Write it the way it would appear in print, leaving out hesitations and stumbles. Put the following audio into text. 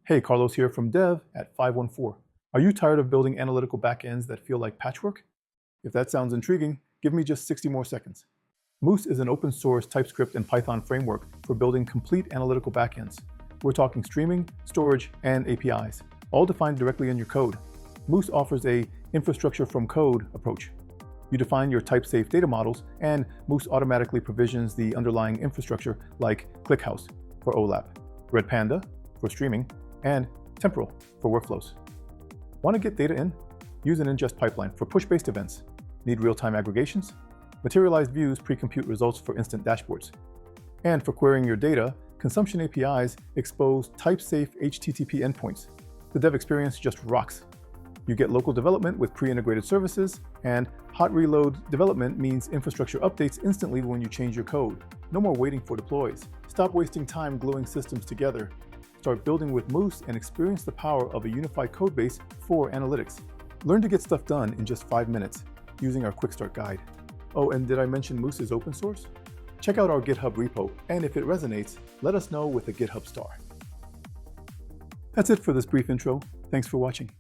Hey, Carlos here from Dev at Fiveonefour. Are you tired of building analytical backends that feel like patchwork? If that sounds intriguing, give me just 60 more seconds. Moose is an open source TypeScript and Python framework for building complete analytical backends. We're talking streaming, storage, and APIs, all defined directly in your code. Moose offers a infrastructure from code approach. You define your type-safe data models, and Moose automatically provisions the underlying infrastructure like ClickHouse for OLAP, Redpanda for streaming, and Temporal for workflows. Want to get data in? Use an ingest pipeline for push-based events. Need real-time aggregations? Materialized views pre-compute results for instant dashboards. And for querying your data, consumption APIs expose type-safe HTTP endpoints. The dev experience just rocks. You get local development with pre-integrated services, and hot reload development means infrastructure updates instantly when you change your code. No more waiting for deploys. Stop wasting time gluing systems together. Start building with Moose and experience the power of a unified codebase for analytics. Learn to get stuff done in just 5 minutes using our Quick Start guide. Oh, and did I mention Moose is open source? Check out our GitHub repo, and if it resonates, let us know with a GitHub star. That's it for this brief intro. Thanks for watching.